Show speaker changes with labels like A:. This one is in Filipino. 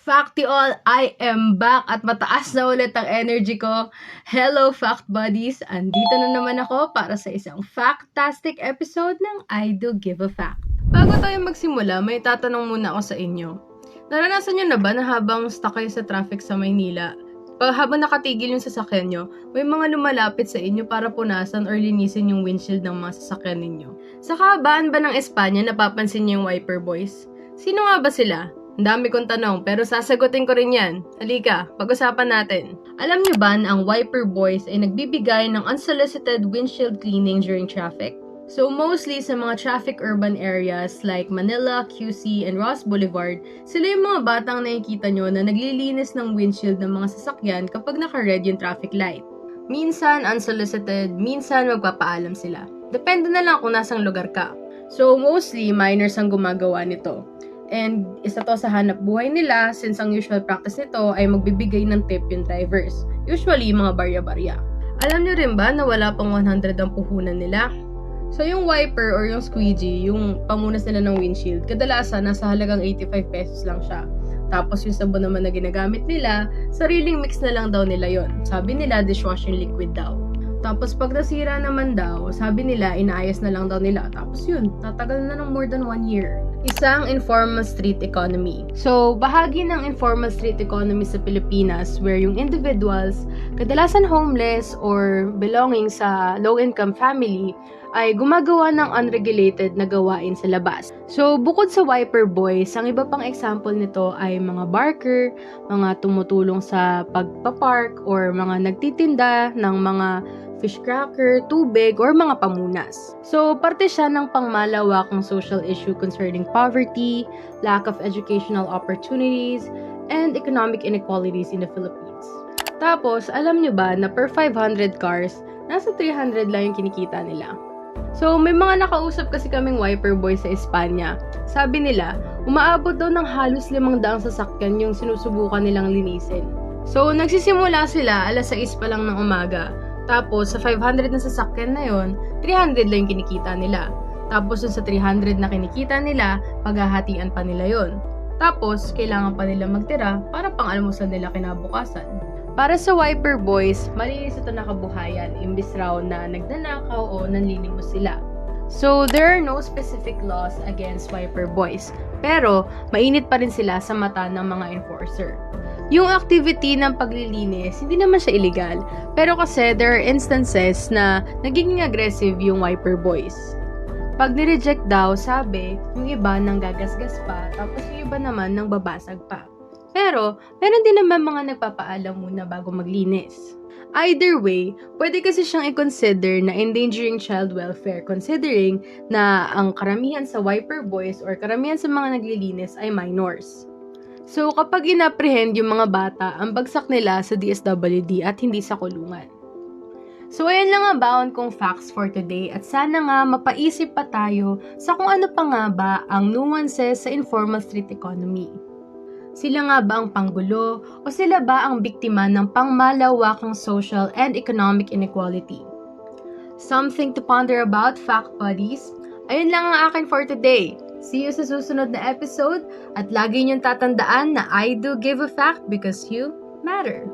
A: Facty all, I am back at mataas na ulit ang energy ko. Hello Fact Buddies! Andito na naman ako para sa isang factastic episode ng I Do Give a Fact. Bago tayo magsimula, may tatanong muna ako sa inyo. Naranasan nyo na ba na habang stuck kayo sa traffic sa Maynila, habang nakatigil yung sasakyan nyo, may mga lumalapit sa inyo para punasan or linisin yung windshield ng mga sasakyan ninyo? Sa kahabaan ba ng Espanya napapansin niyo yung wiper boys? Sino nga ba sila? Ang dami kong tanong, pero sasagutin ko rin yan. Halika, pag-usapan natin. Alam niyo ba na ang wiper boys ay nagbibigay ng unsolicited windshield cleaning during traffic? So mostly sa mga traffic urban areas like Manila, QC, and Ross Boulevard, sila yung mga batang nakikita nyo na naglilinis ng windshield ng mga sasakyan kapag naka-red yung traffic light. Minsan unsolicited, minsan magpapaalam sila. Depende na lang kung nasang lugar ka. So mostly minors ang gumagawa nito. And isa to sa hanap buhay nila since ang usual practice nito ay magbibigay ng tip yung drivers. Usually mga barya-barya. Alam niyo rin ba na wala pang 100 ang puhunan nila? So yung wiper or yung squeegee, yung pamunas nila ng windshield, kadalasan nasa halagang 85 pesos lang siya. Tapos yung sabon naman na ginagamit nila, sariling mix na lang daw nila yon. Sabi nila dishwashing liquid daw. Tapos pag nasira naman daw, sabi nila inaayos na lang daw nila. Tapos yun, tatagal na ng more than 1 year. Isang informal street economy. So, bahagi ng informal street economy sa Pilipinas where yung individuals, kadalasan homeless or belonging sa low-income family, ay gumagawa ng unregulated na gawain sa labas. So, bukod sa wiper boys, ang iba pang example nito ay mga barker, mga tumutulong sa pagpapark, or mga nagtitinda ng mga fish cracker, tubig, or mga pamunas. So, parte siya ng pangmalawakang social issue concerning poverty, lack of educational opportunities, and economic inequalities in the Philippines. Tapos, alam nyo ba na per 500 cars, nasa 300 lang yung kinikita nila? So, may mga nakausap kasi kaming wiper boys sa Espanya. Sabi nila, umaabot daw ng halos 500 sasakyan yung sinusubukan nilang linisin. So, nagsisimula sila alas 6 pa lang ng umaga. Tapos, sa 500 na sasakyan na yon, 300 lang yung kinikita nila. Tapos, sa 300 na kinikita nila, paghahatian pa nila yon. Tapos, kailangan pa nila magtira para pang-almusal nila kinabukasan. Para sa wiper boys, malinis ito na kabuhayan, imbis raw na nagnanakaw o nanlilimos sila. So, there are no specific laws against wiper boys, pero mainit pa rin sila sa mata ng mga enforcer. Yung activity ng paglilinis, hindi naman siya illegal, pero kasi there are instances na nagiging aggressive yung wiper boys. Pag nireject daw, sabi, yung iba nang gagasgas pa, tapos yung iba naman nang babasag pa. Pero, meron din naman mga nagpapaalam muna bago maglinis. Either way, pwede kasi siyang i-consider na endangering child welfare considering na ang karamihan sa wiper boys or karamihan sa mga naglilinis ay minors. So, kapag inaprehend yung mga bata, ang bagsak nila sa DSWD at hindi sa kulungan. So, ayan lang ang baon kong facts for today at sana nga mapaisip pa tayo sa kung ano pa nga ba ang nuances sa informal street economy. Sila nga ba ang panggulo o sila ba ang biktima ng pangmalawakang social and economic inequality? Something to ponder about, fact buddies. Ayun lang ang akin for today. See you sa susunod na episode at lagi niyong tatandaan na I do give a fact because you matter.